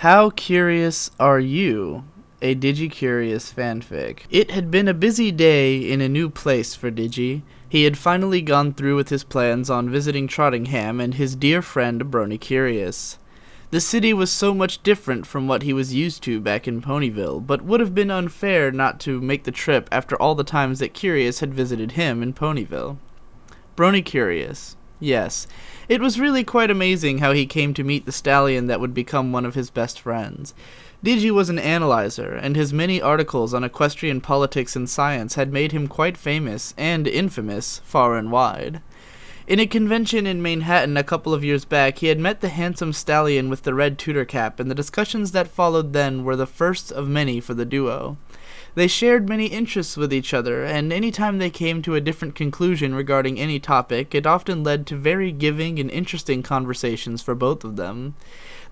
How Curious Are You? A Digi-Curious fanfic. It had been a busy day in a new place for Digi. He had finally gone through with his plans on visiting Trottingham and his dear friend Brony Curious. The city was so much different from what he was used to back in Ponyville, but would have been unfair not to make the trip after all the times that Curious had visited him in Ponyville. Brony Curious. Yes, it was really quite amazing how he came to meet the stallion that would become one of his best friends. Digi was an analyzer, and his many articles on equestrian politics and science had made him quite famous, and infamous, far and wide. In a convention in Manhattan a couple of years back, he had met the handsome stallion with the red Tudor cap, and the discussions that followed then were the first of many for the duo. They shared many interests with each other, and any time they came to a different conclusion regarding any topic, it often led to very giving and interesting conversations for both of them.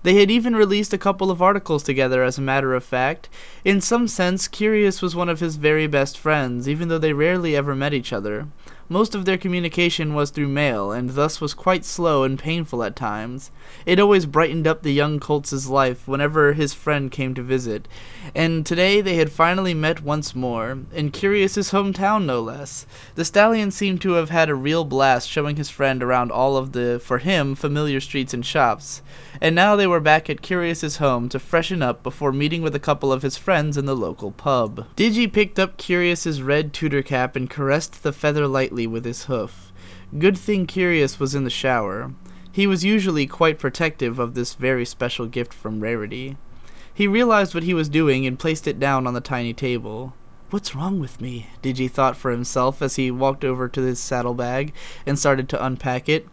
They had even released a couple of articles together, as a matter of fact. In some sense, Curious was one of his very best friends, even though they rarely ever met each other. Most of their communication was through mail, and thus was quite slow and painful at times. It always brightened up the young colt's life whenever his friend came to visit, and today they had finally met once more, in Curious's hometown no less. The stallion seemed to have had a real blast showing his friend around all of the, for him, familiar streets and shops, and now they were back at Curious's home to freshen up before meeting with a couple of his friends in the local pub. Digi picked up Curious's red Tudor cap and caressed the feather lightly with his hoof. Good thing Curious was in the shower. He was usually quite protective of this very special gift from Rarity. He realized what he was doing and placed it down on the tiny table. "What's wrong with me?" Digi thought for himself as he walked over to his saddlebag and started to unpack it.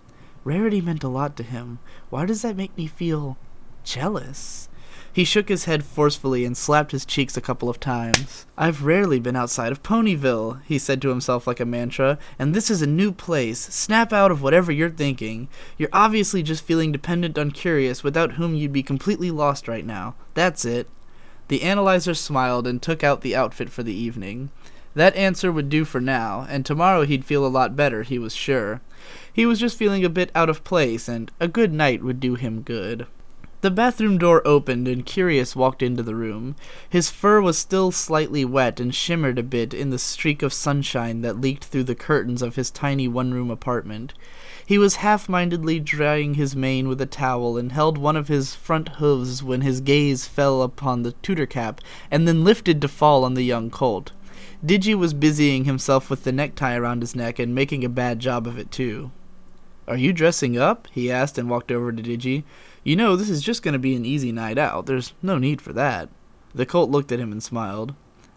Rarity meant a lot to him. Why does that make me feel jealous? He shook his head forcefully and slapped his cheeks a couple of times. "I've rarely been outside of Ponyville," he said to himself like a mantra, "and this is a new place. Snap out of whatever you're thinking. You're obviously just feeling dependent on Curious, without whom you'd be completely lost right now. That's it." The analyzer smiled and took out the outfit for the evening. That answer would do for now, and tomorrow he'd feel a lot better, he was sure. He was just feeling a bit out of place, and a good night would do him good. The bathroom door opened and Curious walked into the room. His fur was still slightly wet and shimmered a bit in the streak of sunshine that leaked through the curtains of his tiny one-room apartment. He was half-mindedly drying his mane with a towel and held one of his front hooves when his gaze fell upon the Tudor cap and then lifted to fall on the young colt. Digi was busying himself with the necktie around his neck and making a bad job of it too. "Are you dressing up?" he asked and walked over to Digi. "You know, this is just going to be an easy night out. There's no need for that." The colt looked at him and smiled.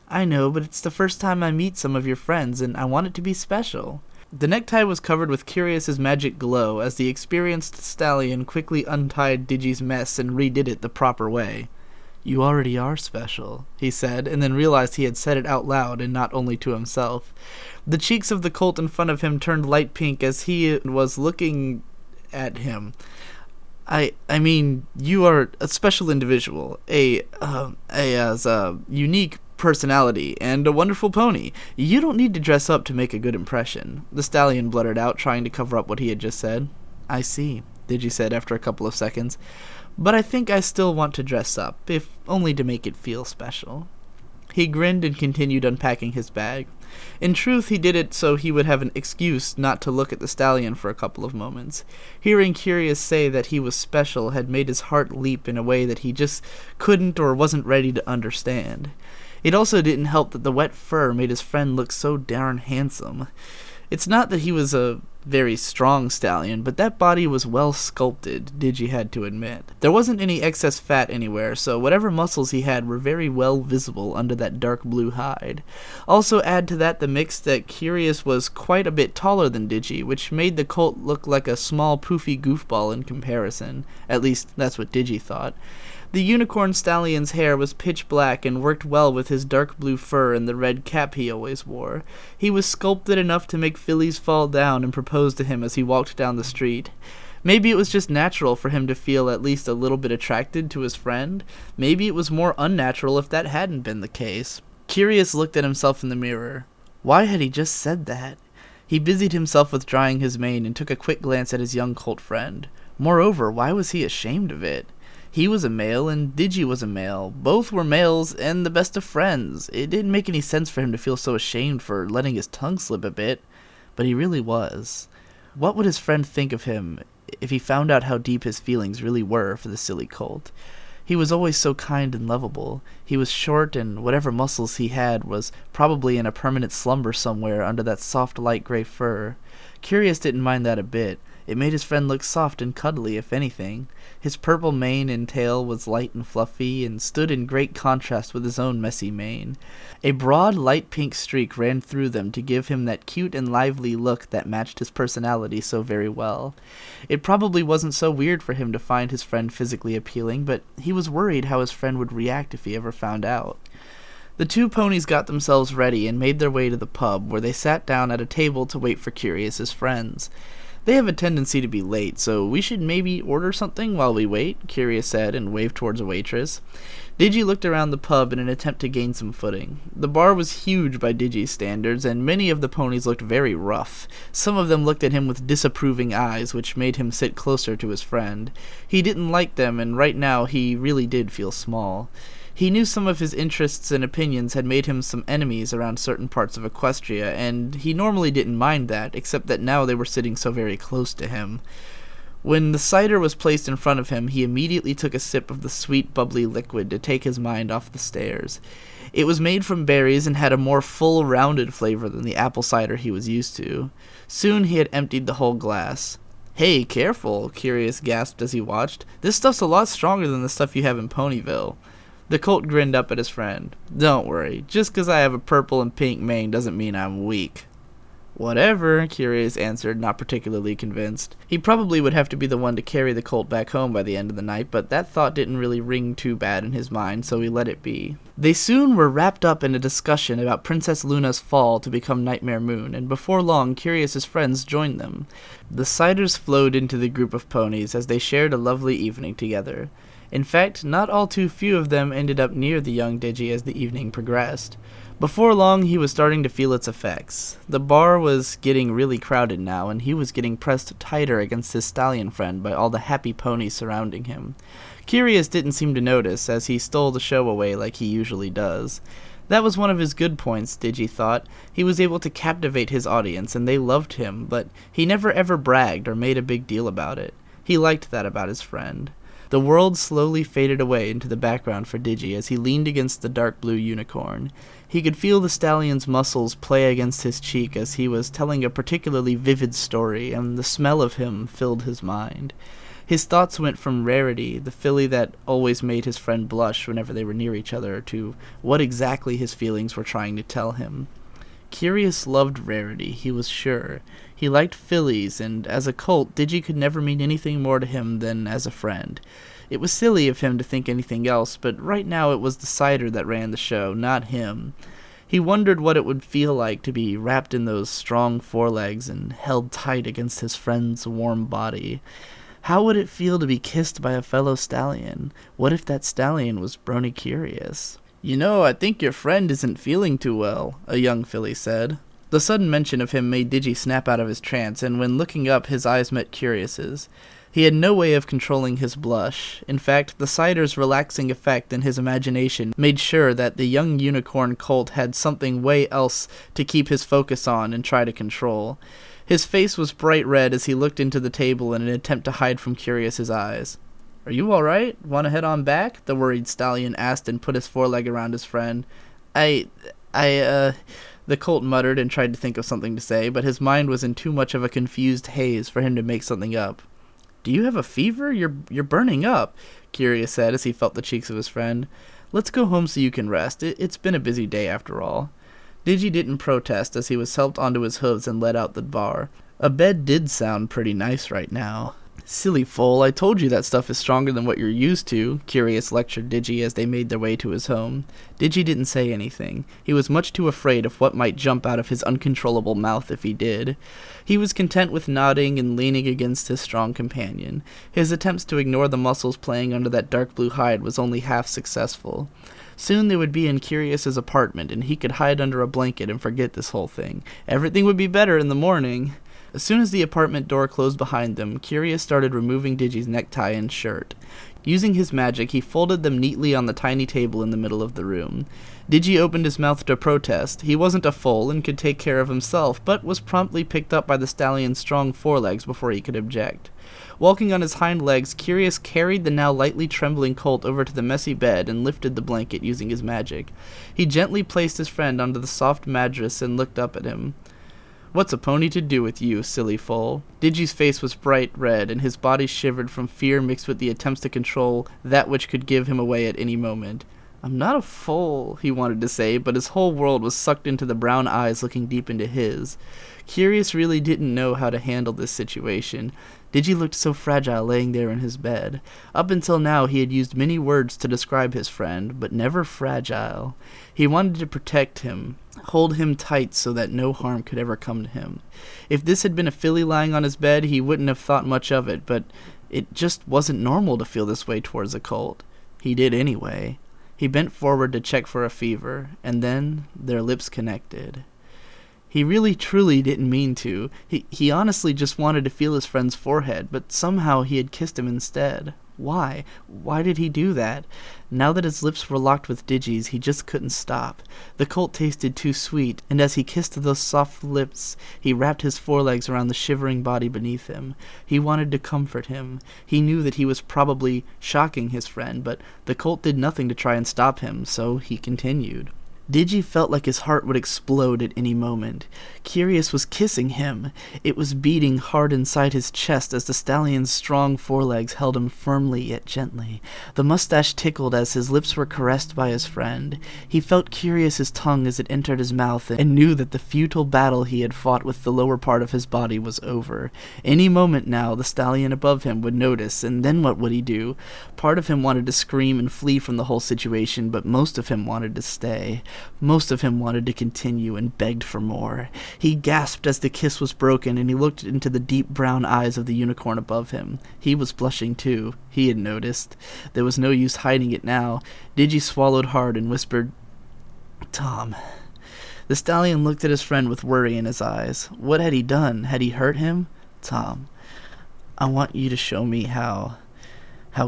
"I know, but it's the first time I meet some of your friends, and I want it to be special." The necktie was covered with Curious's magic glow as the experienced stallion quickly untied Digi's mess and redid it the proper way. "You already are special," he said, and then realized he had said it out loud and not only to himself. The cheeks of the colt in front of him turned light pink as he was looking at him. I mean, you are a special individual, a unique personality, and a wonderful pony. You don't need to dress up to make a good impression," the stallion blurted out, trying to cover up what he had just said. "I see," Digi said after a couple of seconds. "But I think I still want to dress up, if only to make it feel special." He grinned and continued unpacking his bag. In truth, he did it so he would have an excuse not to look at the stallion for a couple of moments. Hearing Curious say that he was special had made his heart leap in a way that he just couldn't or wasn't ready to understand. It also didn't help that the wet fur made his friend look so darn handsome. It's not that he was a very strong stallion, but that body was well sculpted, Digi had to admit. There wasn't any excess fat anywhere, so whatever muscles he had were very well visible under that dark blue hide. Also add to that the mix that Curious was quite a bit taller than Digi, which made the colt look like a small poofy goofball in comparison. At least, that's what Digi thought. The unicorn stallion's hair was pitch black and worked well with his dark blue fur and the red cap he always wore. He was sculpted enough to make fillies fall down and propose to him as he walked down the street. Maybe it was just natural for him to feel at least a little bit attracted to his friend. Maybe it was more unnatural if that hadn't been the case. Curious looked at himself in the mirror. Why had he just said that? He busied himself with drying his mane and took a quick glance at his young colt friend. Moreover, why was he ashamed of it? He was a male and Digi was a male. Both were males and the best of friends. It didn't make any sense for him to feel so ashamed for letting his tongue slip a bit, but he really was. What would his friend think of him if he found out how deep his feelings really were for the silly colt? He was always so kind and lovable. He was short, and whatever muscles he had was probably in a permanent slumber somewhere under that soft light gray fur. Curious didn't mind that a bit. It made his friend look soft and cuddly, if anything. His purple mane and tail was light and fluffy, and stood in great contrast with his own messy mane. A broad light pink streak ran through them to give him that cute and lively look that matched his personality so very well. It probably wasn't so weird for him to find his friend physically appealing, but he was worried how his friend would react if he ever found out. The two ponies got themselves ready and made their way to the pub, where they sat down at a table to wait for Curious's friends. "They have a tendency to be late, so we should maybe order something while we wait," Curious said and waved towards a waitress. Digi looked around the pub in an attempt to gain some footing. The bar was huge by Digi's standards, and many of the ponies looked very rough. Some of them looked at him with disapproving eyes, which made him sit closer to his friend. He didn't like them, and right now he really did feel small. He knew some of his interests and opinions had made him some enemies around certain parts of Equestria, and he normally didn't mind that, except that now they were sitting so very close to him. When the cider was placed in front of him, he immediately took a sip of the sweet, bubbly liquid to take his mind off the stares. It was made from berries and had a more full, rounded flavor than the apple cider he was used to. Soon he had emptied the whole glass. "Hey, careful," Curious gasped as he watched. "This stuff's a lot stronger than the stuff you have in Ponyville." The colt grinned up at his friend. "Don't worry, just 'cause I have a purple and pink mane doesn't mean I'm weak." "Whatever," Curious answered, not particularly convinced. He probably would have to be the one to carry the colt back home by the end of the night, but that thought didn't really ring too bad in his mind, so he let it be. They soon were wrapped up in a discussion about Princess Luna's fall to become Nightmare Moon, and before long Curious's friends joined them. The ciders flowed into the group of ponies as they shared a lovely evening together. In fact, not all too few of them ended up near the young Digi as the evening progressed. Before long, he was starting to feel its effects. The bar was getting really crowded now, and he was getting pressed tighter against his stallion friend by all the happy ponies surrounding him. Curious didn't seem to notice, as he stole the show away like he usually does. That was one of his good points, Digi thought. He was able to captivate his audience, and they loved him, but he never ever bragged or made a big deal about it. He liked that about his friend. The world slowly faded away into the background for Digi as he leaned against the dark blue unicorn. He could feel the stallion's muscles play against his cheek as he was telling a particularly vivid story, and the smell of him filled his mind. His thoughts went from Rarity, the filly that always made his friend blush whenever they were near each other, to what exactly his feelings were trying to tell him. Curious loved Rarity, he was sure. He liked fillies, and as a colt, Digi could never mean anything more to him than as a friend. It was silly of him to think anything else, but right now it was the cider that ran the show, not him. He wondered what it would feel like to be wrapped in those strong forelegs and held tight against his friend's warm body. How would it feel to be kissed by a fellow stallion? What if that stallion was Brony Curious? "You know, I think your friend isn't feeling too well," a young filly said. The sudden mention of him made Digi snap out of his trance, and when looking up, his eyes met Curious's. He had no way of controlling his blush. In fact, the cider's relaxing effect in his imagination made sure that the young unicorn colt had something way else to keep his focus on and try to control. His face was bright red as he looked into the table in an attempt to hide from Curious's eyes. "Are you all right? Want to head on back?" the worried stallion asked and put his foreleg around his friend. The colt muttered and tried to think of something to say, but his mind was in too much of a confused haze for him to make something up. "Do you have a fever? You're burning up," Curious said as he felt the cheeks of his friend. "Let's go home so you can rest. It's been a busy day after all." Digi didn't protest as he was helped onto his hooves and led out the bar. A bed did sound pretty nice right now. "Silly foal, I told you that stuff is stronger than what you're used to," Curious lectured Digi as they made their way to his home. Digi didn't say anything. He was much too afraid of what might jump out of his uncontrollable mouth if he did. He was content with nodding and leaning against his strong companion. His attempts to ignore the muscles playing under that dark blue hide was only half successful. Soon they would be in Curious's apartment, and he could hide under a blanket and forget this whole thing. Everything would be better in the morning. As soon as the apartment door closed behind them, Curious started removing Digi's necktie and shirt. Using his magic, he folded them neatly on the tiny table in the middle of the room. Digi opened his mouth to protest. He wasn't a foal and could take care of himself, but was promptly picked up by the stallion's strong forelegs before he could object. Walking on his hind legs, Curious carried the now lightly trembling colt over to the messy bed and lifted the blanket using his magic. He gently placed his friend onto the soft mattress and looked up at him. "What's a pony to do with you, silly foal?" Digi's face was bright red, and his body shivered from fear mixed with the attempts to control that which could give him away at any moment. "I'm not a foal," he wanted to say, but his whole world was sucked into the brown eyes looking deep into his. Curious really didn't know how to handle this situation. Digi looked so fragile laying there in his bed. Up until now he had used many words to describe his friend, but never fragile. He wanted to protect him, hold him tight so that no harm could ever come to him. If this had been a filly lying on his bed, he wouldn't have thought much of it, but it just wasn't normal to feel this way towards a colt. He did anyway. He bent forward to check for a fever, and then their lips connected. He really truly didn't mean to. He honestly just wanted to feel his friend's forehead, but somehow he had kissed him instead. Why? Why did he do that? Now that his lips were locked with Digi's, he just couldn't stop. The colt tasted too sweet, and as he kissed those soft lips, he wrapped his forelegs around the shivering body beneath him. He wanted to comfort him. He knew that he was probably shocking his friend, but the colt did nothing to try and stop him, so he continued. Digi felt like his heart would explode at any moment. Curious was kissing him. It was beating hard inside his chest as the stallion's strong forelegs held him firmly yet gently. The mustache tickled as his lips were caressed by his friend. He felt Curious's tongue as it entered his mouth and knew that the futile battle he had fought with the lower part of his body was over. Any moment now, the stallion above him would notice, and then what would he do? Part of him wanted to scream and flee from the whole situation, but most of him wanted to stay. Most of him wanted to continue and begged for more. He gasped as the kiss was broken, and he looked into the deep brown eyes of the unicorn above him. He was blushing too. He had noticed. There was no use hiding it now. Digi swallowed hard and whispered, "Tom." The stallion looked at his friend with worry in his eyes. What had he done? Had he hurt him? "Tom, I want you to show me how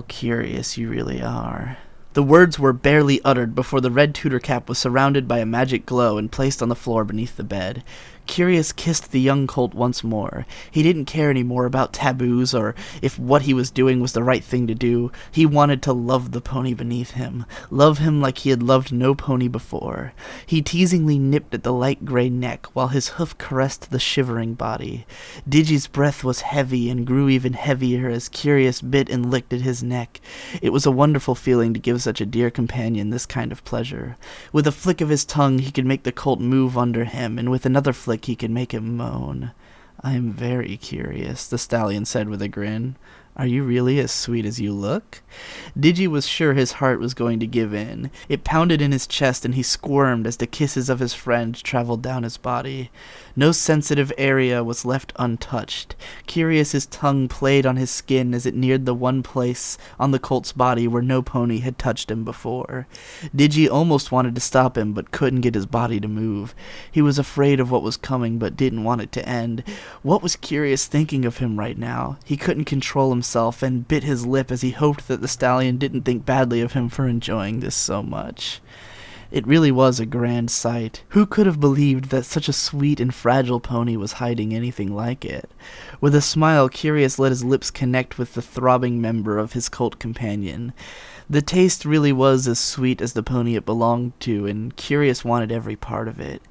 curious you really are." The words were barely uttered before the red Tudor cap was surrounded by a magic glow and placed on the floor beneath the bed. Curious kissed the young colt once more. He didn't care anymore about taboos or if what he was doing was the right thing to do. He wanted to love the pony beneath him, love him like he had loved no pony before. He teasingly nipped at the light gray neck while his hoof caressed the shivering body. Digi's breath was heavy and grew even heavier as Curious bit and licked at his neck. It was a wonderful feeling to give such a dear companion this kind of pleasure. With a flick of his tongue he could make the colt move under him, and with another flick he could make him moan. "I am very curious," the stallion said with a grin. "Are you really as sweet as you look?" Digi was sure his heart was going to give in. It pounded in his chest and he squirmed as the kisses of his friend traveled down his body. No sensitive area was left untouched. Curious's tongue played on his skin as it neared the one place on the colt's body where no pony had touched him before. Digi almost wanted to stop him but couldn't get his body to move. He was afraid of what was coming but didn't want it to end. What was Curious thinking of him right now? He couldn't control himself and bit his lip as he hoped that the stallion didn't think badly of him for enjoying this so much. It really was a grand sight. Who could have believed that such a sweet and fragile pony was hiding anything like it? With a smile, Curious let his lips connect with the throbbing member of his colt companion. The taste really was as sweet as the pony it belonged to, and Curious wanted every part of it.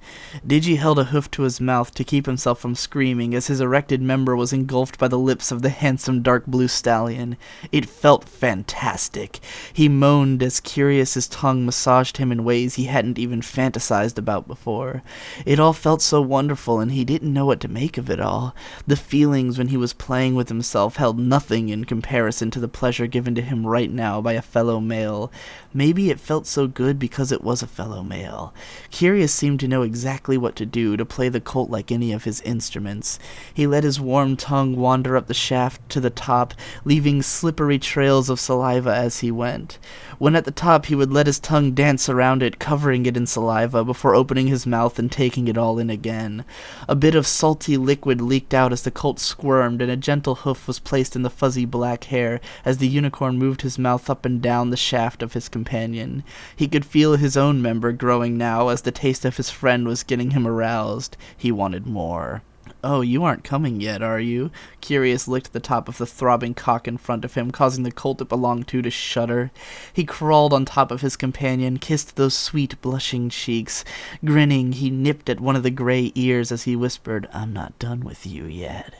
Digi held a hoof to his mouth to keep himself from screaming as his erected member was engulfed by the lips of the handsome dark blue stallion. It felt fantastic. He moaned as Curious's tongue massaged him in ways he hadn't even fantasized about before. It all felt so wonderful, and he didn't know what to make of it all. The feelings when he was playing with himself held nothing in comparison to the pleasure given to him right now by a fellow fellow male. Maybe it felt so good because it was a fellow male. Curious seemed to know exactly what to do to play the colt like any of his instruments. He let his warm tongue wander up the shaft to the top, leaving slippery trails of saliva as he went. When at the top, he would let his tongue dance around it, covering it in saliva, before opening his mouth and taking it all in again. A bit of salty liquid leaked out as the colt squirmed, and a gentle hoof was placed in the fuzzy black hair as the unicorn moved his mouth up and down the shaft of his companion. He could feel his own member growing now as the taste of his friend was getting him aroused. He wanted more. "Oh, you aren't coming yet, are you?" Curious licked the top of the throbbing cock in front of him, causing the colt it belonged to shudder. He crawled on top of his companion, kissed those sweet, blushing cheeks. Grinning, he nipped at one of the gray ears as he whispered, "I'm not done with you yet."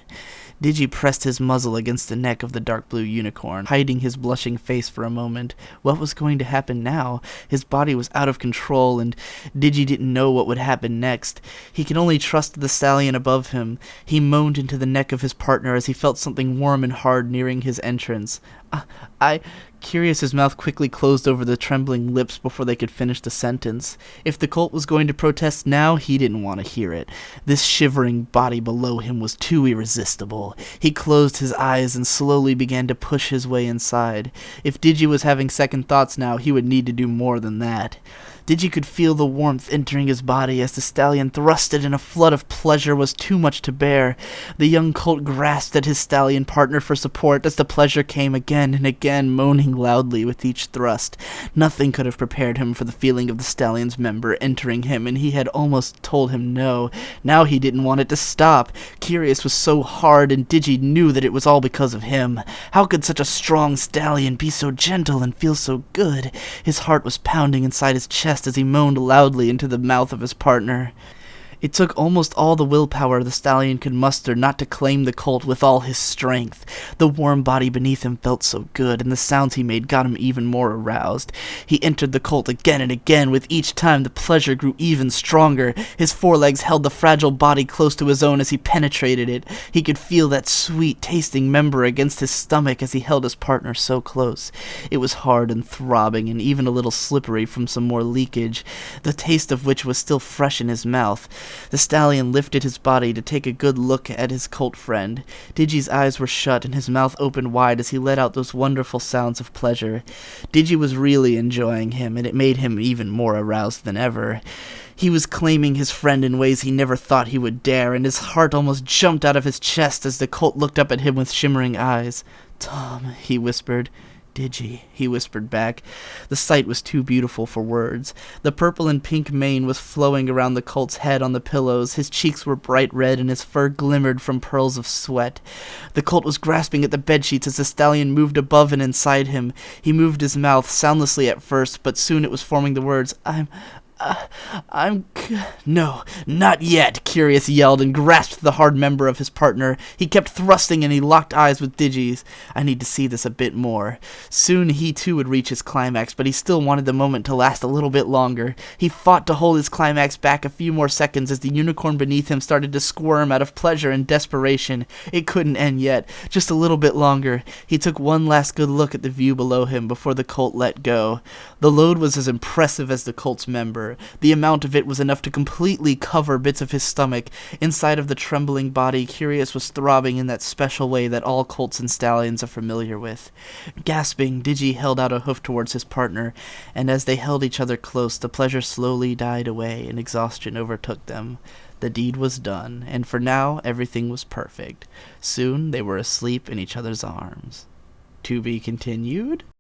Digi pressed his muzzle against the neck of the dark blue unicorn, hiding his blushing face for a moment. What was going to happen now? His body was out of control, and Digi didn't know what would happen next. He could only trust the stallion above him. He moaned into the neck of his partner as he felt something warm and hard nearing his entrance. Curious's mouth quickly closed over the trembling lips before they could finish the sentence. If the colt was going to protest now, he didn't want to hear it. This shivering body below him was too irresistible. He closed his eyes and slowly began to push his way inside. If Digi was having second thoughts now, he would need to do more than that. Digi could feel the warmth entering his body as the stallion thrusted in a flood of pleasure was too much to bear. The young colt grasped at his stallion partner for support as the pleasure came again and again, moaning loudly with each thrust. Nothing could have prepared him for the feeling of the stallion's member entering him, and he had almost told him no. Now he didn't want it to stop. Curious was so hard, and Digi knew that it was all because of him. How could such a strong stallion be so gentle and feel so good? His heart was pounding inside his chest as he moaned loudly into the mouth of his partner. It took almost all the willpower the stallion could muster not to claim the colt with all his strength. The warm body beneath him felt so good, and the sounds he made got him even more aroused. He entered the colt again and again, with each time the pleasure grew even stronger. His forelegs held the fragile body close to his own as he penetrated it. He could feel that sweet-tasting member against his stomach as he held his partner so close. It was hard and throbbing, and even a little slippery from some more leakage, the taste of which was still fresh in his mouth. The stallion lifted his body to take a good look at his colt friend. Digi's eyes were shut and his mouth opened wide as he let out those wonderful sounds of pleasure. Digi was really enjoying him, and it made him even more aroused than ever. He was claiming his friend in ways he never thought he would dare, and his heart almost jumped out of his chest as the colt looked up at him with shimmering eyes. "Tom," he whispered. "Digi," he whispered back. The sight was too beautiful for words. The purple and pink mane was flowing around the colt's head on the pillows, his cheeks were bright red, and his fur glimmered from pearls of sweat. The colt was grasping at the bedsheets as the stallion moved above and inside him. He moved his mouth, soundlessly at first, but soon it was forming the words, No, not yet," Curious yelled and grasped the hard member of his partner. He kept thrusting and he locked eyes with Digi's. I need to see this a bit more. Soon he too would reach his climax, but he still wanted the moment to last a little bit longer. He fought to hold his climax back a few more seconds as the unicorn beneath him started to squirm out of pleasure and desperation. It couldn't end yet. Just a little bit longer. He took one last good look at the view below him before the colt let go. The load was as impressive as the colt's member. The amount of it was enough to completely cover bits of his stomach. Inside of the trembling body, Curious was throbbing in that special way that all colts and stallions are familiar with. Gasping, Digi held out a hoof towards his partner, and as they held each other close, the pleasure slowly died away and exhaustion overtook them. The deed was done, and for now, everything was perfect. Soon they were asleep in each other's arms. To be continued?